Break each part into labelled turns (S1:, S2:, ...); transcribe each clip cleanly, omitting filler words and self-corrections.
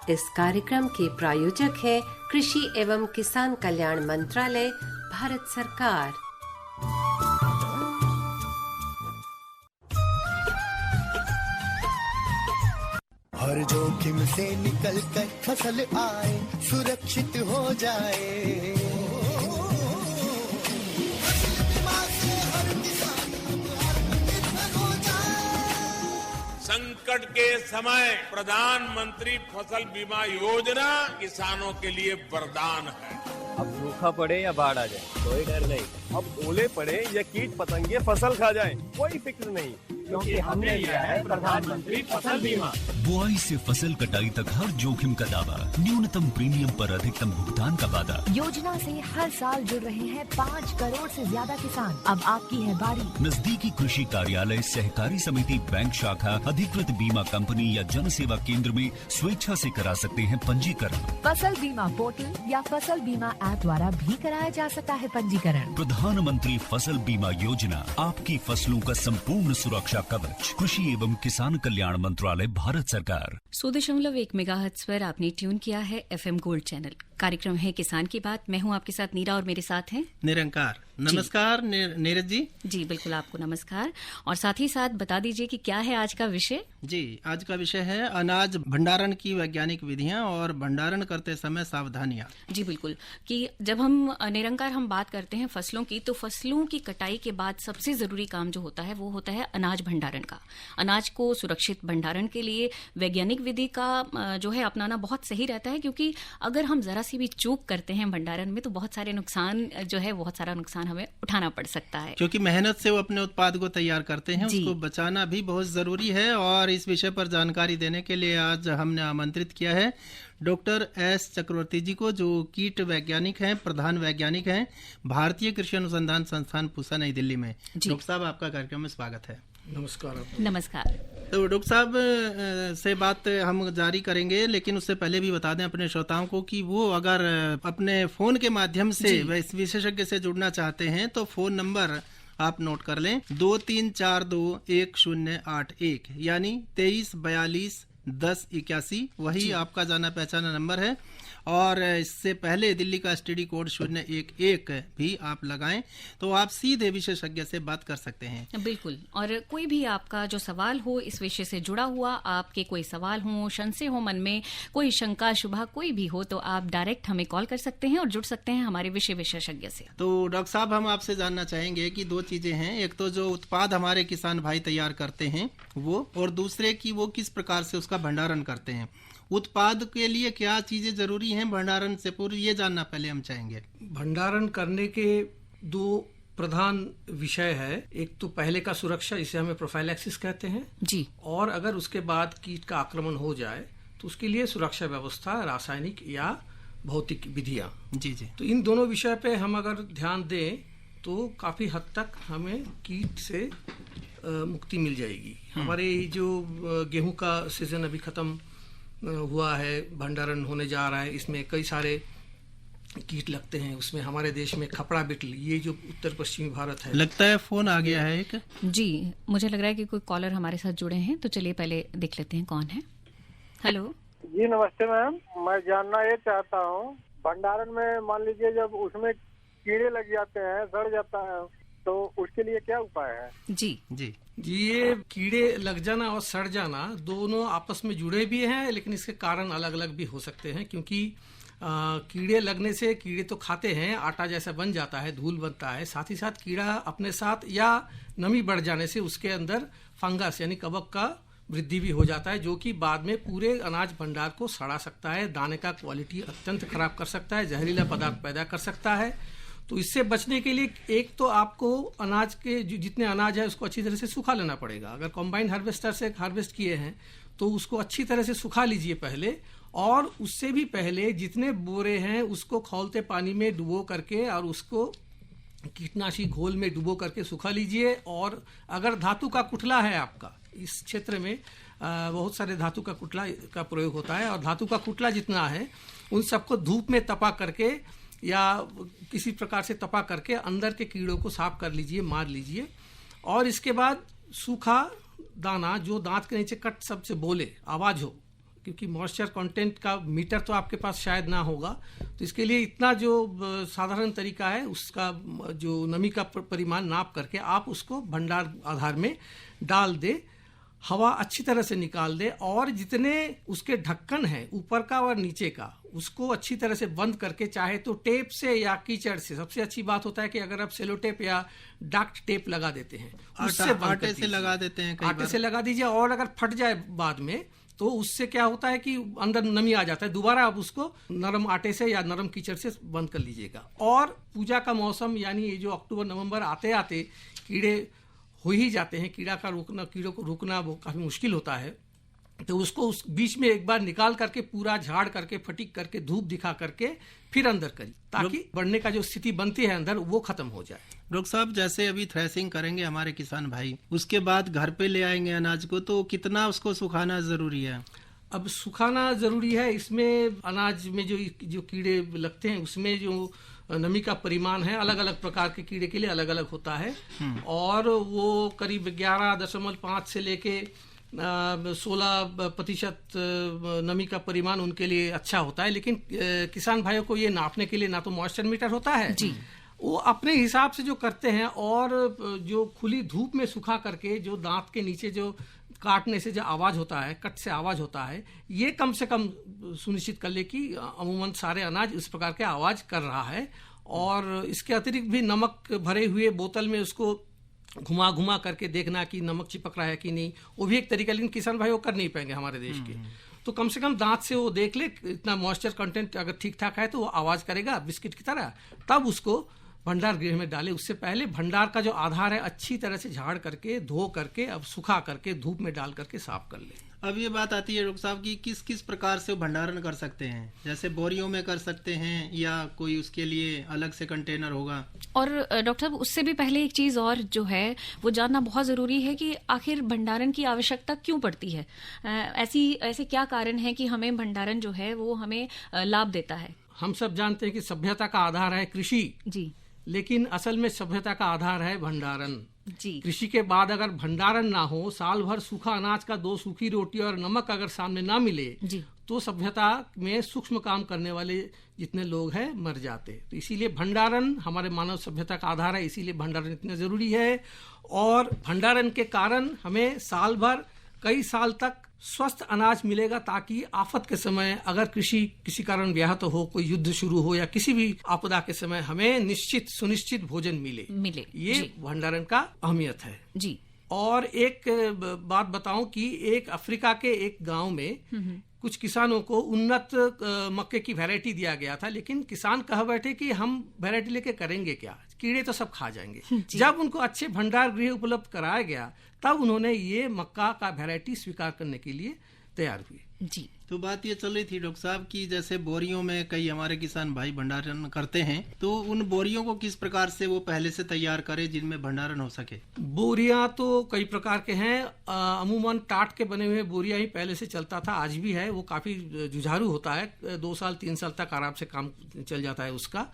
S1: इस कार्यक्रम के प्रायोजक है कृषि एवं किसान कल्याण मंत्रालय, भारत सरकार।
S2: हर जोखिम से निकल कर फसल आए, सुरक्षित हो जाए।
S3: संकट के समय प्रधानमंत्री फसल बीमा योजना किसानों के लिए वरदान है।
S4: अब सूखा पड़े या बाढ़ आ जाए कोई डर नहीं, अब ओले पड़े या कीट पतंगे फसल खा जाए कोई फिक्र नहीं, क्योंकि हमने लिया है प्रधानमंत्री फसल बीमा।
S5: बुआई से फसल कटाई तक हर जोखिम का दावा, न्यूनतम प्रीमियम पर अधिकतम भुगतान का वादा।
S6: योजना से हर साल जुड़ रहे हैं 5 करोड़ से ज्यादा किसान। अब आपकी है बारी।
S5: नजदीकी कृषि कार्यालय, सहकारी समिति, बैंक शाखा, अधिकृत बीमा कंपनी या जन सेवा केंद्र में स्वेच्छा से करा सकते हैं पंजीकरण।
S6: फसल बीमा पोर्टल या फसल बीमा ऐप द्वारा भी कराया जा सकता है पंजीकरण।
S5: प्रधानमंत्री फसल बीमा योजना, आपकी फसलों का संपूर्ण सुरक्षा कवच। कृषि एवं किसान कल्याण मंत्रालय, भारत सरकार।
S7: 100.1 मेगाहर्ट्ज पर आपने ट्यून किया है FM गोल्ड चैनल। कार्यक्रम है किसान की बात। मैं हूं आपके साथ नीरा और मेरे साथ हैं
S8: निरंकार। नमस्कार नीरज जी।
S7: जी बिल्कुल, आपको नमस्कार। और साथ ही साथ बता दीजिए कि क्या है आज का विषय।
S8: जी, आज का विषय है अनाज भंडारण की वैज्ञानिक विधियां और भंडारण करते समय सावधानियां।
S7: जी बिल्कुल, कि जब हम निरंकार हम बात करते हैं फसलों की, तो फसलों की कटाई के बाद सबसे जरूरी काम जो होता है वो होता है अनाज भंडारण का। अनाज को सुरक्षित भंडारण के लिए वैज्ञानिक विधि का जो है अपनाना बहुत सही रहता है, क्योंकि अगर हम जरा सी भी चूक करते हैं भंडारण में तो बहुत सारे नुकसान जो है, बहुत सारा नुकसान हमें उठाना पड़ सकता है।
S8: क्योंकि मेहनत से वो अपने उत्पाद को तैयार करते हैं, उसको बचाना भी बहुत जरूरी है। और इस विषय पर जानकारी देने के लिए आज हमने आमंत्रित किया है डॉक्टर एस चक्रवर्ती जी को, जो कीट वैज्ञानिक हैं, प्रधान वैज्ञानिक हैं, भारतीय कृषि अनुसंधान संस्थान पूसा, नई दिल्ली में। डॉक्टर साहब, आपका कार्यक्रम में स्वागत है।
S9: नमस्कार।
S7: नमस्कार।
S8: तो डॉक्टर साहब से बात हम जारी करेंगे, लेकिन उससे पहले भी बता दें अपने श्रोताओं को कि वो अगर अपने फोन के माध्यम से इस विशेषज्ञ से जुड़ना चाहते हैं तो फोन नंबर आप नोट कर लें, 23421081, यानी 23421081। वही आपका जाना पहचाना नंबर है। और इससे पहले दिल्ली का STD कोड 011 भी आप लगाएं तो आप सीधे विशेषज्ञ से बात कर सकते हैं।
S7: बिल्कुल। और कोई भी आपका जो सवाल हो इस विषय से जुड़ा हुआ, आपके कोई सवाल हो, संशय हो मन में, कोई शंका शुभा कोई भी हो, तो आप डायरेक्ट हमें कॉल कर सकते हैं और जुड़ सकते हैं हमारे विषय विशेषज्ञ से।
S8: तो डॉक्टर साहब, हम आपसे जानना चाहेंगे कि 2 चीजें हैं, एक तो जो उत्पाद हमारे किसान भाई तैयार करते हैं वो, और दूसरे की वो किस प्रकार से उसका भंडारण करते हैं। उत्पाद के लिए क्या चीजें जरूरी हैं भंडारण से पूर्व, ये जानना पहले हम चाहेंगे।
S9: भंडारण करने के 2 प्रधान विषय है। एक तो पहले का सुरक्षा, इसे हमें प्रोफाइलैक्सिस कहते हैं
S7: जी,
S9: और अगर उसके बाद कीट का आक्रमण हो जाए तो उसके लिए सुरक्षा व्यवस्था, रासायनिक या भौतिक विधियां।
S8: जी जी।
S9: तो इन दोनों विषय पे हम अगर ध्यान दें तो काफी हद तक हमें कीट से मुक्ति मिल जाएगी। हमारे जो गेहूं का सीजन अभी खत्म हुआ है, भंडारण होने जा रहा है, इसमें कई सारे कीट लगते हैं। उसमें हमारे देश में खपड़ा बिटल, ये जो उत्तर पश्चिमी भारत है।
S8: लगता है फोन आ गया है एक।
S7: जी, मुझे लग रहा है कि कोई कॉलर हमारे साथ जुड़े हैं, तो चलिए पहले देख लेते हैं कौन है। हेलो
S10: जी, नमस्ते मैम। मैं जानना ये चाहता हूँ, भंडारण में मान लीजिए जब उसमें कीड़े लग जाते हैं, सड़ जाता है, तो उसके लिए क्या उपाय है।
S7: जी
S8: जी
S9: जी, ये कीड़े लग जाना और सड़ जाना दोनों आपस में जुड़े भी हैं, लेकिन इसके कारण अलग अलग भी हो सकते हैं। क्योंकि कीड़े लगने से, कीड़े तो खाते हैं, आटा जैसा बन जाता है, धूल बनता है, साथ ही साथ कीड़ा अपने साथ या नमी बढ़ जाने से उसके अंदर फंगस यानी कवक का वृद्धि भी हो जाता है, जो कि बाद में पूरे अनाज भंडार को सड़ा सकता है, दाने का क्वालिटी अत्यंत खराब कर सकता है, जहरीला पदार्थ पैदा कर सकता है। तो इससे बचने के लिए एक तो आपको अनाज के जितने अनाज है उसको अच्छी तरह से सुखा लेना पड़ेगा। अगर कॉम्बाइन हार्वेस्टर से हार्वेस्ट किए हैं तो उसको अच्छी तरह से सुखा लीजिए पहले, और उससे भी पहले जितने बोरे हैं उसको खौलते पानी में डुबो करके और उसको कीटनाशी घोल में डुबो करके सुखा लीजिए। और अगर धातु का कुठला है आपका, इस क्षेत्र में बहुत सारे धातु का कुठला का प्रयोग होता है, और धातु का कुठला जितना है उन सबको धूप में तपा करके या किसी प्रकार से तपा करके अंदर के कीड़ों को साफ कर लीजिए, मार लीजिए। और इसके बाद सूखा दाना जो दांत के नीचे कट सबसे बोले, आवाज हो, क्योंकि मॉइस्चर कंटेंट का मीटर तो आपके पास शायद ना होगा, तो इसके लिए इतना जो साधारण तरीका है उसका जो नमी का परिमाण नाप करके आप उसको भंडार आधार में डाल दे, हवा अच्छी तरह से निकाल दे और जितने उसके ढक्कन है ऊपर का और नीचे का उसको अच्छी तरह से बंद करके, चाहे तो टेप से या कीचड़ से। सबसे अच्छी बात होता है कि अगर आप सेलो टेप या डक्ट टेप लगा देते हैं, उससे
S8: आटे से लगा देते हैं,
S9: आटे से लगा दीजिए, और अगर फट जाए बाद में तो उससे क्या होता है कि अंदर नमी आ जाता है, दोबारा आप उसको नरम आटे से या नरम कीचड़ से बंद कर लीजिएगा। और पूजा का मौसम यानी ये जो अक्टूबर नवंबर आते आते कीड़े हो ही जाते हैं, कीड़ों को रोकना वो काफी मुश्किल होता है, तो उसको उस बीच में एक बार निकाल करके पूरा झाड़ करके फटीक करके धूप दिखा करके फिर अंदर करिए, ताकि बढ़ने का जो स्थिति बनती है अंदर वो खत्म हो जाए।
S8: डॉक्टर साहब, जैसे अभी थ्रेसिंग करेंगे हमारे किसान भाई, उसके बाद घर पे ले आएंगे अनाज को, तो कितना उसको सुखाना जरूरी है?
S9: अब सुखाना जरूरी है। इसमें अनाज में जो कीड़े लगते हैं उसमें जो नमी का परिमाण है अलग अलग प्रकार के कीड़े के लिए अलग अलग होता है, और वो करीब 11.5 से लेके 16% नमी का परिमाण उनके लिए अच्छा होता है। लेकिन किसान भाइयों को ये नापने के लिए ना तो मॉइस्चर मीटर होता है जी, वो अपने हिसाब से जो करते हैं, और जो खुली धूप में सुखा करके जो दांत के नीचे जो काटने से जो आवाज होता है, कट से आवाज होता है, ये कम से कम सुनिश्चित कर ले कि अमूमन सारे अनाज इस प्रकार के आवाज कर रहा है। और इसके अतिरिक्त भी नमक भरे हुए बोतल में उसको घुमा घुमा करके देखना कि नमक चिपक रहा है कि नहीं, वो भी एक तरीका, लेकिन किसान भाई वो कर नहीं पाएंगे हमारे देश के। तो कम से कम दांत से वो देख ले इतना मॉइस्चर कंटेंट अगर ठीक ठाक है तो वो आवाज करेगा बिस्किट की तरह, तब उसको भंडार गृह में डाले। उससे पहले भंडार का जो आधार है अच्छी तरह से झाड़ करके, धो करके, अब सुखा करके, धूप में डाल करके साफ कर ले।
S8: अब ये बात आती है डॉक्टर साहब की किस किस प्रकार से भंडारण कर सकते हैं, जैसे बोरियों में कर सकते हैं या कोई उसके लिए अलग से कंटेनर होगा?
S7: और डॉक्टर साहब, उससे भी पहले एक चीज और जो है वो जानना बहुत जरूरी है कि आखिर भंडारण की आवश्यकता क्यों पड़ती है? ऐसे क्या कारण है कि हमें भंडारण जो है वो हमें लाभ देता है?
S9: हम सब जानते हैं कि सभ्यता का आधार है कृषि
S7: जी,
S9: लेकिन असल में सभ्यता का आधार है भंडारण
S7: जी।
S9: कृषि के बाद अगर भंडारण ना हो, साल भर सूखा अनाज का 2 सूखी रोटी और नमक अगर सामने ना मिले जी, तो सभ्यता में सूक्ष्म काम करने वाले जितने लोग हैं मर जाते। तो इसीलिए भंडारण हमारे मानव सभ्यता का आधार है, इसीलिए भंडारण इतना जरूरी है। और भंडारण के कारण हमें साल भर कई साल तक स्वस्थ अनाज मिलेगा, ताकि आफत के समय अगर कृषि किसी कारण व्याहत हो, कोई युद्ध शुरू हो या किसी भी आपदा के समय हमें सुनिश्चित भोजन मिले। ये भंडारण का अहमियत है जी। और एक बात बताऊं कि एक अफ्रीका के एक गांव में कुछ किसानों को उन्नत मक्के की वैरायटी दिया गया था, लेकिन किसान कह बैठे कि हम वैरायटी लेके करेंगे क्या, कीड़े तो सब खा जाएंगे। जब उनको अच्छे भंडार गृह उपलब्ध कराया गया तब उन्होंने ये मक्का का वैरायटी स्वीकार करने के लिए तैयार हुए
S7: जी।
S8: तो बात ये चल रही थी डॉक्टर साहब की जैसे बोरियों में कई हमारे किसान भाई भंडारण करते हैं, तो उन बोरियों को किस प्रकार से वो पहले से तैयार करें जिनमें भंडारण हो सके?
S9: बोरियां तो कई प्रकार के हैं, अमूमन टाट के बने हुए बोरियां ही पहले से चलता था, आज भी है। वो काफी जुझारू होता है, 2 साल 3 साल तक आराम से काम चल जाता है उसका।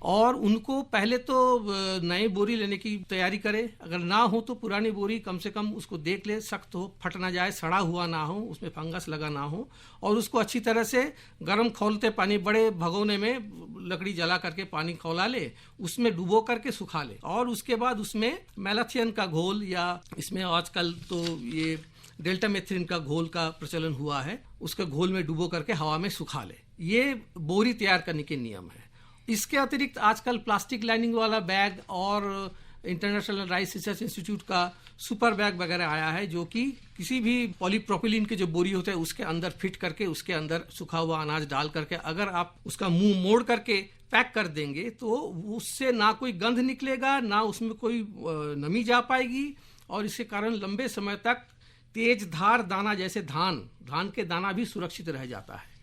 S9: और उनको पहले तो नई बोरी लेने की तैयारी करे, अगर ना हो तो पुरानी बोरी कम से कम उसको देख ले, सख्त हो, फट ना जाए, सड़ा हुआ ना हो, उसमें फंगस लगा ना हो, और उसको अच्छी तरह से गर्म खौलते पानी, बड़े भगोने में लकड़ी जला करके पानी खौला ले, उसमें डुबो करके सुखा ले, और उसके बाद उसमें मैलाथियन का घोल या इसमें आजकल तो ये डेल्टामेथ्रिन का घोल का प्रचलन हुआ है, उसके घोल में डुबो करके हवा में सुखा ले। ये बोरी तैयार करने के नियम है। इसके अतिरिक्त आजकल प्लास्टिक लाइनिंग वाला बैग और इंटरनेशनल राइस रिसर्च इंस्टीट्यूट का सुपर बैग वगैरह आया है, जो कि किसी भी पॉलीप्रोपिलीन के जो बोरी होते हैं उसके अंदर फिट करके उसके अंदर सूखा हुआ अनाज डाल करके अगर आप उसका मुंह मोड़ करके पैक कर देंगे तो उससे ना कोई गंध निकलेगा, ना उसमें कोई नमी जा पाएगी, और इसके कारण लंबे समय तक तेज धार दाना जैसे धान के दाना भी सुरक्षित रह जाता है।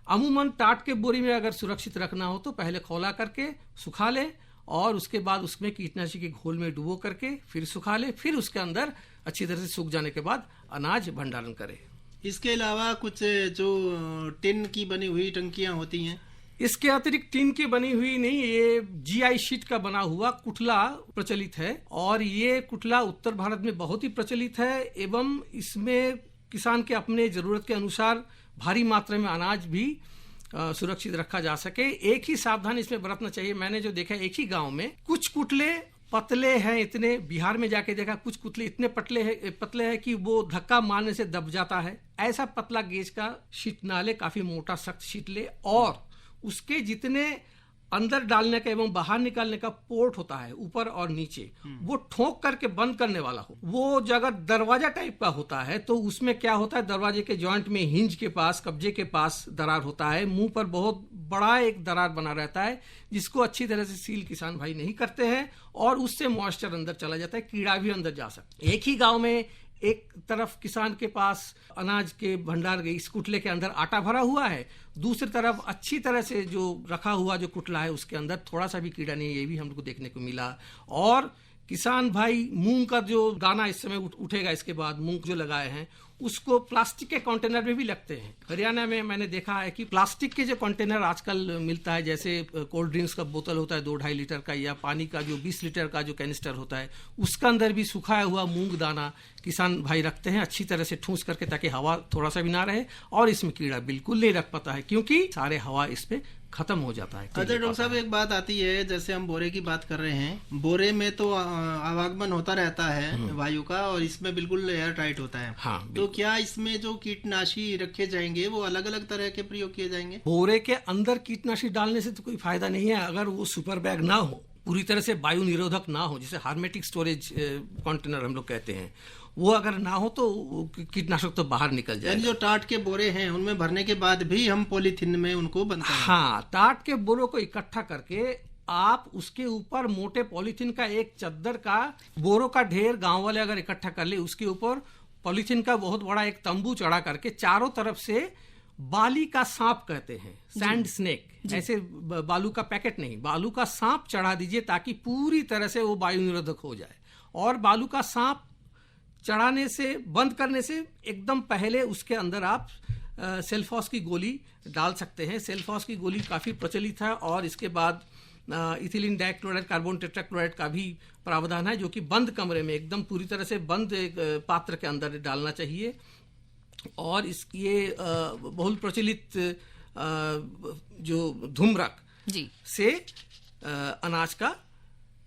S9: अमूमन टाट के बोरी में अगर सुरक्षित रखना हो तो पहले खौला करके सुखा ले, और उसके बाद उसमें कीटनाशी के घोल में डुबो करके फिर सुखा ले, फिर उसके अंदर अच्छी तरह से सूख जाने के बाद अनाज भंडारण करे।
S8: इसके अलावा कुछ जो टिन की बनी हुई टंकियां होती हैं,
S9: इसके अतिरिक्त टिन की बनी हुई नहीं, ये GI शीट का बना हुआ कुठला प्रचलित है, और ये कुठला उत्तर भारत में बहुत ही प्रचलित है, एवं इसमें किसान के अपने जरूरत के अनुसार भारी मात्रा में अनाज भी सुरक्षित रखा जा सके। एक ही सावधान इसमें बरतना चाहिए। मैंने जो देखा एक ही गांव में कुछ कुटले पतले हैं इतने, बिहार में जाके देखा कुछ कुतले इतने पतले हैं कि वो धक्का मारने से दब जाता है। ऐसा पतला गेज का शीट ना ले, काफी मोटा सख्त शीट ले, और उसके जितने अंदर डालने का एवं बाहर निकालने का पोर्ट होता है ऊपर और नीचे, वो ठोक करके बंद करने वाला हो। वो जगह दरवाजा टाइप का होता है तो उसमें क्या होता है, दरवाजे के जॉइंट में हिंज के पास, कब्जे के पास दरार होता है, मुंह पर बहुत बड़ा एक दरार बना रहता है जिसको अच्छी तरह से सील किसान भाई नहीं करते हैं और उससे मॉइस्चर अंदर चला जाता है, कीड़ा भी अंदर जा सकता है। एक ही गांव में एक तरफ किसान के पास अनाज के भंडार इस कुटले के अंदर आटा भरा हुआ है, दूसरी तरफ अच्छी तरह से जो रखा हुआ जो कुटला है उसके अंदर थोड़ा सा भी कीड़ा नहीं है, ये भी हम लोग को देखने को मिला। और किसान भाई मूंग का जो दाना इस समय उठेगा, इसके बाद मूंग जो लगाए हैं उसको प्लास्टिक के कंटेनर में भी लगते हैं। हरियाणा में मैंने देखा है कि प्लास्टिक के जो कंटेनर आजकल मिलता है, जैसे कोल्ड ड्रिंक्स का बोतल होता है 2-2.5 लीटर का, या पानी का जो 20 लीटर का जो कैनिस्टर होता है, उसका अंदर भी सुखाया हुआ मूंग दाना किसान भाई रखते हैं अच्छी तरह से ठूंस करके, ताकि हवा थोड़ा सा भी ना रहे और इसमें कीड़ा बिल्कुल नहीं रख पाता है, क्योंकि सारे हवा इस पे खत्म हो जाता है।
S8: अच्छा डॉक्टर साहब, एक बात आती है, जैसे हम बोरे की बात कर रहे हैं, बोरे में तो आवागमन होता रहता है वायु का और इसमें बिल्कुल एयर टाइट होता है।
S9: हाँ,
S8: तो क्या इसमें जो कीटनाशी रखे जाएंगे वो अलग अलग तरह के प्रयोग किए जाएंगे?
S9: बोरे के अंदर कीटनाशी डालने से तो कोई फायदा नहीं है अगर वो सुपर बैग ना हो, पूरी तरह से वायु निरोधक ना हो, जिसे हार्मेटिक स्टोरेज कंटेनर हम लोग कहते हैं, वो अगर ना हो तो कीटनाशक तो बाहर निकल जाए।
S8: जो टाट के बोरे हैं उनमें भरने के बाद भी हम पॉलीथीन में उनको बंद करें?
S9: हाँ, टाट के बोरों को इकट्ठा करके आप उसके ऊपर मोटे पॉलीथीन का एक चद्दर का बोरों का ढेर गांव वाले अगर इकट्ठा कर ले, उसके ऊपर पॉलीथीन का बहुत बड़ा एक तंबू चढ़ा करके चारों तरफ से बाली का सांप कहते हैं, सैंड स्नेक, ऐसे बालू का पैकेट नहीं, बालू का सांप चढ़ा दीजिए ताकि पूरी तरह से वो वायु निरोधक हो जाए। और बालू का सांप चढ़ाने से, बंद करने से एकदम पहले उसके अंदर आप सेल्फॉस की गोली डाल सकते हैं। सेल्फॉस की गोली काफ़ी प्रचलित है और इसके बाद इथिलीन डाइक्लोराइड, कार्बन टेट्राक्लोराइड का भी प्रावधान है, जो कि बंद कमरे में एकदम पूरी तरह से बंद एक पात्र के अंदर डालना चाहिए। और ये बहुल प्रचलित जो धूम्रक से अनाज का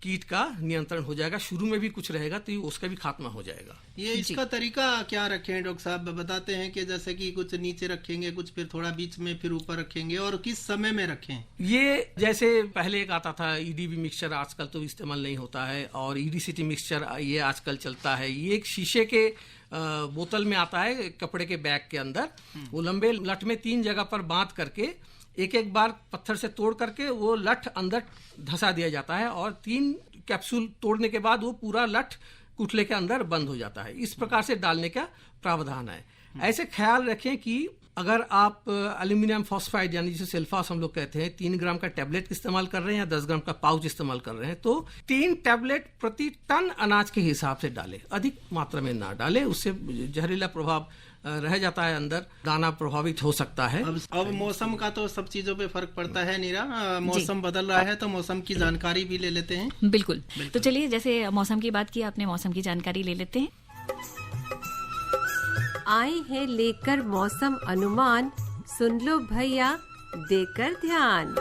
S9: कीट का नियंत्रण हो जाएगा। शुरू में भी कुछ रहेगा तो उसका भी खात्मा हो जाएगा।
S8: ये इसका तरीका क्या रखें डॉक्टर साहब? बताते हैं कि जैसे कि कुछ नीचे रखेंगे, कुछ फिर थोड़ा बीच में, फिर ऊपर रखेंगे, और किस समय में रखें?
S9: ये जैसे पहले एक आता था ईडीबी मिक्सचर, आजकल तो इस्तेमाल नहीं होता है, और ईडीसीटी मिक्सचर ये आजकल चलता है। ये एक शीशे के बोतल में आता है, कपड़े के बैग के अंदर, वो लंबे लठ में 3 जगह पर बांध करके एक एक बार पत्थर से तोड़ करके वो लठ अंदर धंसा दिया जाता है, और 3 कैप्सूल तोड़ने के बाद वो पूरा लठ कुटले के अंदर बंद हो जाता है। इस प्रकार से डालने का प्रावधान है। ऐसे ख्याल रखें कि अगर आप एल्यूमिनियम फॉस्फाइड यानी जिसे सेल्फास हम लोग कहते हैं 3 ग्राम का टैबलेट इस्तेमाल कर रहे हैं या 10 ग्राम का पाउच इस्तेमाल कर रहे हैं, तो 3 टैबलेट प्रति टन अनाज के हिसाब से डालें, अधिक मात्रा में ना डालें, उससे जहरीला प्रभाव रह जाता है, अंदर दाना प्रभावित हो सकता है।
S8: अब मौसम का तो सब चीजों पे फर्क पड़ता है नीरा, मौसम बदल रहा है तो मौसम की जानकारी भी ले लेते हैं।
S7: बिल्कुल। तो चलिए, जैसे मौसम की बात की आपने, मौसम की जानकारी ले लेते हैं।
S1: आए हैं लेकर मौसम अनुमान, सुन लो भैया देकर ध्यान।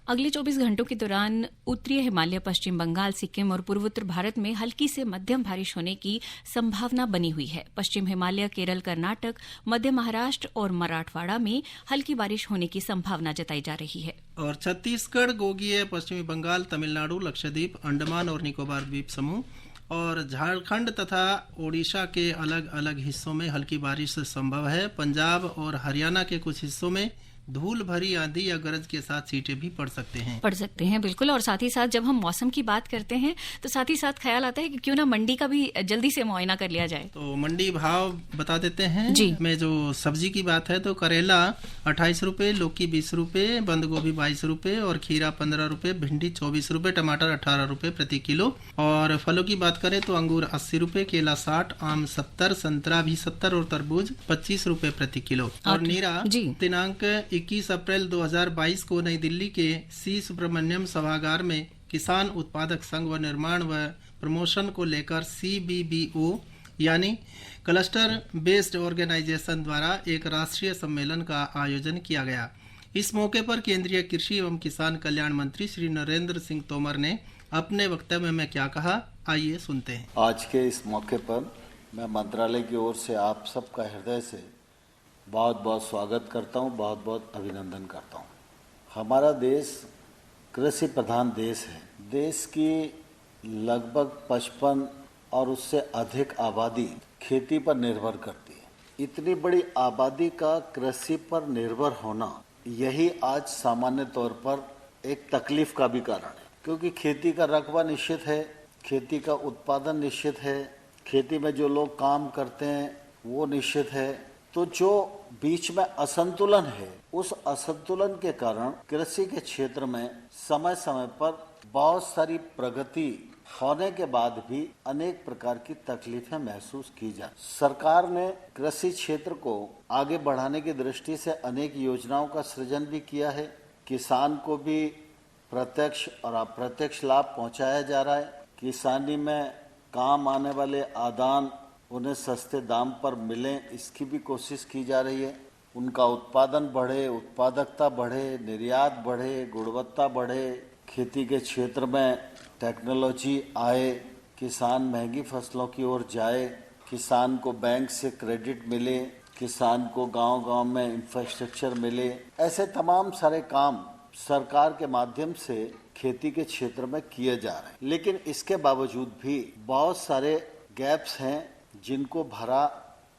S7: अगले 24 घंटों के दौरान उत्तरीय हिमालय, पश्चिम बंगाल, सिक्किम और पूर्वोत्तर भारत में हल्की से मध्यम बारिश होने की संभावना बनी हुई है। पश्चिम हिमालय, केरल, कर्नाटक, मध्य महाराष्ट्र और मराठवाड़ा में हल्की बारिश होने की संभावना जताई जा रही है।
S8: और छत्तीसगढ़, गोगिय, पश्चिमी बंगाल, तमिलनाडु, लक्षद्वीप, अंडमान और निकोबार द्वीप समूह और झारखंड तथा ओडिशा के अलग अलग हिस्सों में हल्की बारिश संभव है। पंजाब और हरियाणा के कुछ हिस्सों में धूल भरी आंधी या गरज के साथ छींटें भी पड़ सकते हैं।
S7: बिल्कुल। और साथ ही साथ जब हम मौसम की बात करते हैं तो साथ ही साथ ख्याल आता है कि क्यों ना मंडी का भी जल्दी से मुआयना कर लिया जाए।
S8: तो मंडी भाव बता देते हैं
S7: जी।
S8: में जो सब्जी की बात है तो करेला 28 रुपए, लौकी 20 रुपए, बंद गोभी 22 रुपए और खीरा 15 रुपए, भिंडी 24 रुपए, टमाटर 18 रुपए प्रति किलो। और फलों की बात करें तो अंगूर 80 रुपए, केला 60, आम 70, संतरा भी 70 और तरबूज 25 रुपए प्रति किलो। और नीरा दिनांक 21 अप्रैल 2022 को नई दिल्ली के सी सुब्रमण्यम सभागार में किसान उत्पादक संघ व निर्माण व प्रमोशन को लेकर CBBO यानी क्लस्टर बेस्ड ऑर्गेनाइजेशन द्वारा एक राष्ट्रीय सम्मेलन का आयोजन किया गया। इस मौके पर केंद्रीय कृषि एवं किसान कल्याण मंत्री श्री नरेंद्र सिंह तोमर ने अपने वक्तव्य में क्या कहा, आइए सुनते हैं।
S11: आज के इस मौके पर मैं मंत्रालय की ओर से आप सबका हृदय से बहुत बहुत स्वागत करता हूं, बहुत बहुत अभिनंदन करता हूं। हमारा देश कृषि प्रधान देश है। देश की लगभग 55 और उससे अधिक आबादी खेती पर निर्भर करती है। इतनी बड़ी आबादी का कृषि पर निर्भर होना, यही आज सामान्य तौर पर एक तकलीफ का भी कारण है, क्योंकि खेती का रकबा निश्चित है, खेती का उत्पादन निश्चित है, खेती में जो लोग काम करते हैं वो निश्चित है। तो जो बीच में असंतुलन है, उस असंतुलन के कारण कृषि के क्षेत्र में समय समय पर बहुत सारी प्रगति होने के बाद भी अनेक प्रकार की तकलीफें महसूस की जा। सरकार ने कृषि क्षेत्र को आगे बढ़ाने की दृष्टि से अनेक योजनाओं का सृजन भी किया है। किसान को भी प्रत्यक्ष और अप्रत्यक्ष लाभ पहुंचाया जा रहा है। किसानी में काम आने वाले आदान उन्हें सस्ते दाम पर मिलें, इसकी भी कोशिश की जा रही है। उनका उत्पादन बढ़े, उत्पादकता बढ़े, निर्यात बढ़े, गुणवत्ता बढ़े, खेती के क्षेत्र में टेक्नोलॉजी आए, किसान महंगी फसलों की ओर जाए, किसान को बैंक से क्रेडिट मिले, किसान को गांव-गांव में इंफ्रास्ट्रक्चर मिले। ऐसे तमाम सारे काम सरकार के माध्यम से खेती के क्षेत्र में किए जा रहे हैं। लेकिन इसके बावजूद भी बहुत सारे गैप्स हैं जिनको भरा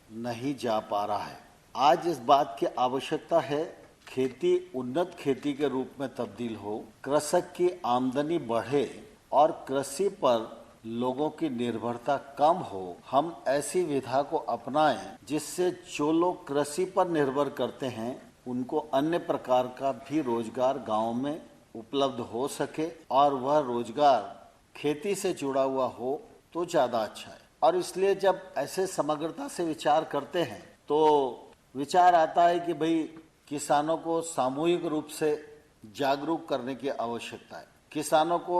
S11: नहीं जा पा रहा है। आज इस बात की आवश्यकता है, खेती उन्नत खेती के रूप में तब्दील हो, कृषक की आमदनी बढ़े और कृषि पर लोगों की निर्भरता कम हो। हम ऐसी विधा को अपनाएं जिससे जो लोग कृषि पर निर्भर करते हैं उनको अन्य प्रकार का भी रोजगार गांव में उपलब्ध हो सके और वह रोजगार खेती से जुड़ा हुआ हो तो ज़्यादा अच्छा है। और इसलिए जब ऐसे समग्रता से विचार करते हैं तो विचार आता है कि भाई किसानों को सामूहिक रूप से जागरूक करने की आवश्यकता है, किसानों को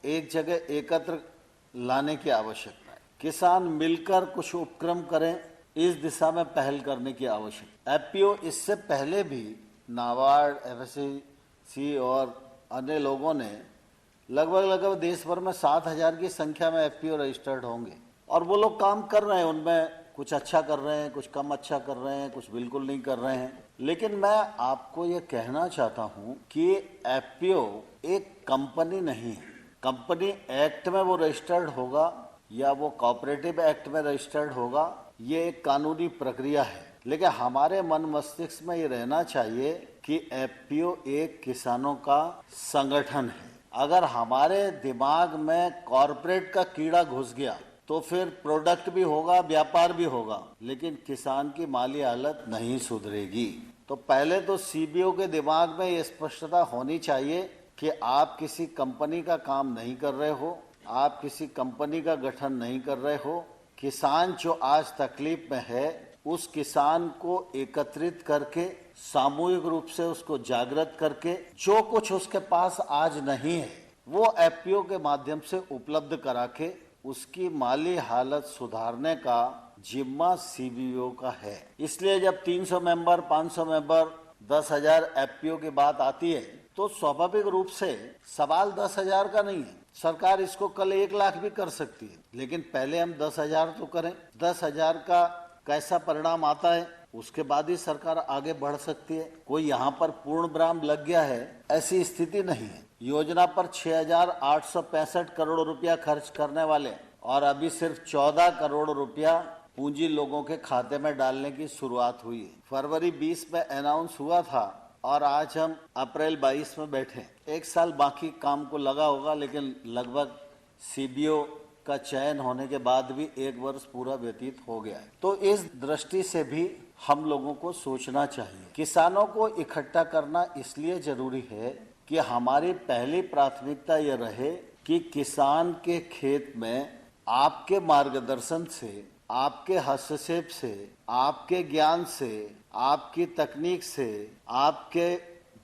S11: एक जगह एकत्र लाने की आवश्यकता है, किसान मिलकर कुछ उपक्रम करें, इस दिशा में पहल करने की आवश्यकता। एफपीओ इससे पहले भी नाबार्ड, एफएससी और अन्य लोगों ने लगभग देश भर में 7,000 की संख्या में एफपीओ रजिस्टर्ड होंगे और वो लोग काम कर रहे हैं। उनमें कुछ अच्छा कर रहे हैं, कुछ कम अच्छा कर रहे हैं, कुछ बिल्कुल नहीं कर रहे हैं। लेकिन मैं आपको ये कहना चाहता हूँ कि एफपीओ एक कंपनी नहीं है। कंपनी एक्ट में वो रजिस्टर्ड होगा या वो कोऑपरेटिव एक्ट में रजिस्टर्ड होगा, ये एक कानूनी प्रक्रिया है। लेकिन हमारे मन मस्तिष्क में ये रहना चाहिए कि एफपीओ एक किसानों का संगठन है। अगर हमारे दिमाग में कॉरपोरेट का कीड़ा घुस गया तो फिर प्रोडक्ट भी होगा, व्यापार भी होगा, लेकिन किसान की माली हालत नहीं सुधरेगी। तो पहले तो सीबीओ के दिमाग में ये स्पष्टता होनी चाहिए कि आप किसी कंपनी का काम नहीं कर रहे हो, आप किसी कंपनी का गठन नहीं कर रहे हो। किसान जो आज तकलीफ में है, उस किसान को एकत्रित करके सामूहिक रूप से उसको जागृत करके जो कुछ उसके पास आज नहीं है वो एफपीओ के माध्यम से उपलब्ध करा के उसकी माली हालत सुधारने का जिम्मा सीबीओ का है। इसलिए जब 300 मेंबर, 500 मेंबर, 10,000 एफपीओ की बात आती है तो स्वाभाविक रूप से सवाल 10,000 का नहीं है। सरकार इसको कल 1 लाख भी कर सकती है, लेकिन पहले हम 10,000 तो करें। 10,000 का कैसा परिणाम आता है उसके बाद ही सरकार आगे बढ़ सकती है। कोई यहाँ पर पूर्ण विराम लग गया है ऐसी स्थिति नहीं है। योजना पर 6,865 करोड़ रुपया खर्च करने वाले और अभी सिर्फ 14 करोड़ रुपया पूंजी लोगों के खाते में डालने की शुरुआत हुई है। फरवरी 20 में अनाउंस हुआ था और आज हम अप्रैल 22 में बैठे। 1 साल बाकी काम को लगा होगा, लेकिन लगभग सीबीओ का चयन होने के बाद भी 1 वर्ष पूरा व्यतीत हो गया है। तो इस दृष्टि से भी हम लोगों को सोचना चाहिए। किसानों को इकट्ठा करना इसलिए जरूरी है कि हमारी पहली प्राथमिकता यह रहे कि किसान के खेत में आपके मार्गदर्शन से, आपके हस्तक्षेप से, आपके ज्ञान से, आपकी तकनीक से, आपके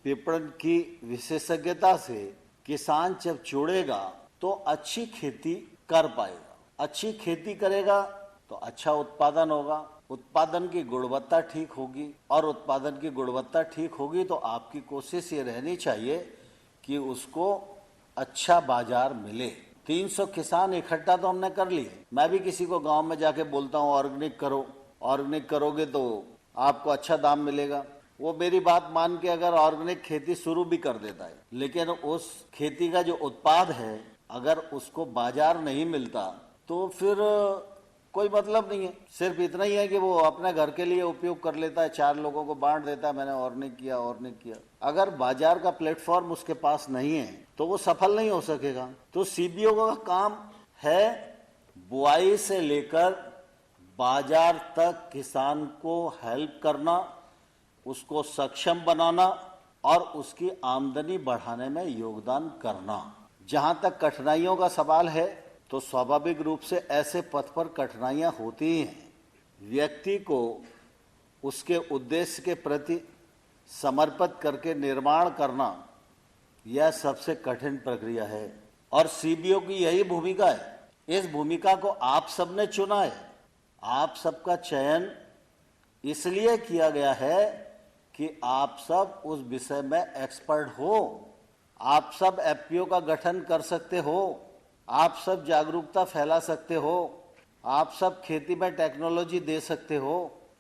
S11: विपणन की विशेषज्ञता से किसान जब जुड़ेगा तो अच्छी खेती कर पाएगा। अच्छी खेती करेगा तो अच्छा उत्पादन होगा, उत्पादन की गुणवत्ता ठीक होगी, और उत्पादन की गुणवत्ता ठीक होगी तो आपकी कोशिश ये रहनी चाहिए कि उसको अच्छा बाजार मिले। 300 किसान इकट्ठा तो हमने कर लिए। मैं भी किसी को गांव में जाके बोलता हूँ ऑर्गेनिक करो, ऑर्गेनिक करोगे तो आपको अच्छा दाम मिलेगा। वो मेरी बात मान के अगर ऑर्गेनिक खेती शुरू भी कर देता है, लेकिन उस खेती का जो उत्पाद है अगर उसको बाजार नहीं मिलता तो फिर कोई मतलब नहीं है। सिर्फ इतना ही है कि वो अपने घर के लिए उपयोग कर लेता है, 4 लोगों को बांट देता है, मैंने ऑर्गेनिक किया। अगर बाजार का प्लेटफॉर्म उसके पास नहीं है तो वो सफल नहीं हो सकेगा। तो सीबीओ का काम है बुआई से लेकर बाजार तक किसान को हेल्प करना, उसको सक्षम बनाना और उसकी आमदनी बढ़ाने में योगदान करना। जहां तक कठिनाइयों का सवाल है तो स्वाभाविक रूप से ऐसे पथ पर कठिनाइयां होती ही हैं। व्यक्ति को उसके उद्देश्य के प्रति समर्पित करके निर्माण करना यह सबसे कठिन प्रक्रिया है और सीबीओ की यही भूमिका है। इस भूमिका को आप सबने चुना है। आप सबका चयन इसलिए किया गया है कि आप सब उस विषय में एक्सपर्ट हो, आप सब एफपीओ का गठन कर सकते हो, आप सब जागरूकता फैला सकते हो, आप सब खेती में टेक्नोलॉजी दे सकते हो,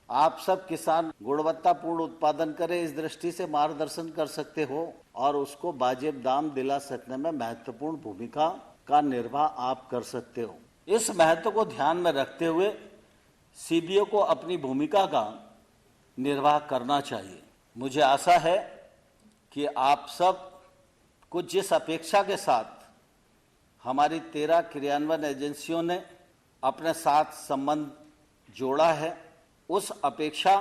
S11: आप सब किसान गुणवत्तापूर्ण उत्पादन करें इस दृष्टि से मार्गदर्शन कर सकते हो और उसको वाजिब दाम दिला सकने में महत्वपूर्ण भूमिका का निर्वाह आप कर सकते हो। इस महत्व को ध्यान में रखते हुए सीबीओ को अपनी भूमिका का निर्वाह करना चाहिए। मुझे आशा है कि आप सब को जिस अपेक्षा के साथ हमारी 13 क्रियान्वयन एजेंसियों ने अपने साथ संबंध जोड़ा है, उस अपेक्षा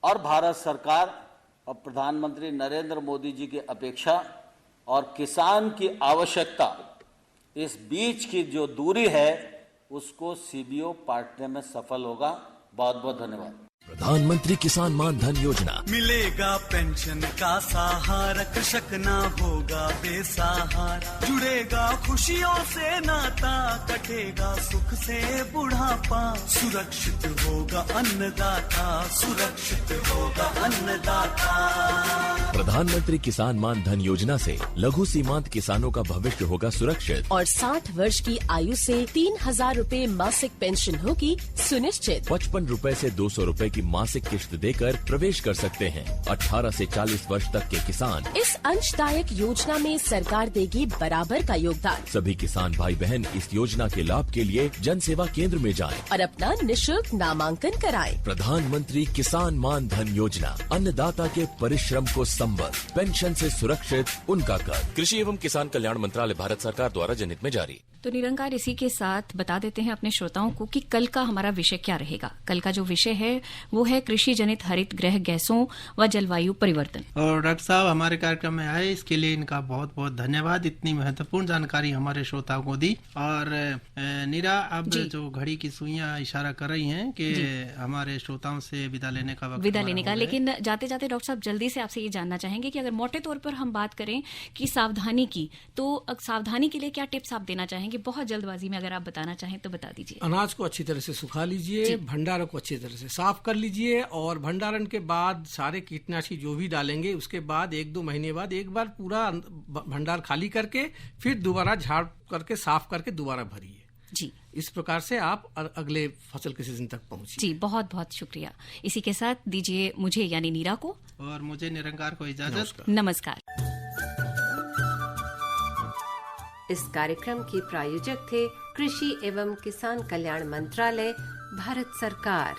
S11: और भारत सरकार और प्रधानमंत्री नरेंद्र मोदी जी की अपेक्षा और किसान की आवश्यकता, इस बीच की जो दूरी है उसको सीबीओ पाटने में सफल होगा। बहुत बहुत धन्यवाद।
S12: प्रधानमंत्री किसान मान धन योजना,
S13: मिलेगा पेंशन का सहारा, कृषक ना होगा बेसहारा, जुड़ेगा खुशियों से नाता, कटेगा सुख से बुढ़ापा, सुरक्षित होगा अन्नदाता, सुरक्षित होगा अन्नदाता।
S12: प्रधानमंत्री किसान मान धन योजना से लघु सीमांत किसानों का भविष्य होगा सुरक्षित
S14: और 60 वर्ष की आयु से 3000 रूपए मासिक पेंशन होगी सुनिश्चित।
S12: 55 रूपए से 200 रूपए की मासिक किश्त देकर प्रवेश कर सकते हैं। 18 से 40 वर्ष तक के किसान
S14: इस अंशदायक योजना में सरकार देगी बराबर का योगदान।
S12: सभी किसान भाई बहन इस योजना के लाभ के लिए जन सेवा केंद्र में जाएं
S14: और अपना निःशुल्क नामांकन कराएं।
S12: प्रधानमंत्री किसान मान धन योजना, अन्नदाता के परिश्रम को संबल, पेंशन से सुरक्षित उनका कर। कृषि एवं किसान कल्याण मंत्रालय, भारत सरकार द्वारा जनहित में जारी।
S7: तो निरंकार इसी के साथ बता देते हैं अपने श्रोताओं को कि कल का हमारा विषय क्या रहेगा। कल का जो विषय है वो है कृषि जनित हरित गृह गैसों व जलवायु परिवर्तन।
S8: और डॉक्टर साहब हमारे कार्यक्रम में आए, इसके लिए इनका बहुत बहुत धन्यवाद। इतनी महत्वपूर्ण जानकारी हमारे श्रोताओं को दी। और नीरा, अब जो घड़ी की सुइयां इशारा कर रही हैं कि हमारे श्रोताओं से विदा लेने का वक्त
S7: का, लेकिन जाते जाते डॉक्टर साहब जल्दी से आपसे ये जानना चाहेंगे कि अगर मोटे तौर पर हम बात करें कि सावधानी की, तो सावधानी के लिए क्या टिप्स आप देना चाहेंगे? बहुत जल्दबाजी में अगर आप बताना चाहें तो बता दीजिए।
S9: अनाज को अच्छी तरह से सुखा लीजिए, भंडारों को अच्छी तरह से साफ कर लीजिए और भंडारण के बाद सारे कीटनाशी जो भी डालेंगे उसके बाद 1-2 महीने बाद एक बार पूरा भंडार खाली करके फिर दोबारा झाड़ करके साफ करके दोबारा भरिए।
S7: जी, इस
S9: प्रकार से आप अगले फसल के सीजन तक पहुंचिए।
S7: जी, बहुत बहुत शुक्रिया। इसी के साथ दीजिए मुझे यानी नीरा को
S8: और मुझे निरंकार को इजाजत।
S7: नमस्कार।
S1: इस कार्यक्रम के प्रायोजक थे कृषि एवं किसान कल्याण मंत्रालय, भारत सरकार।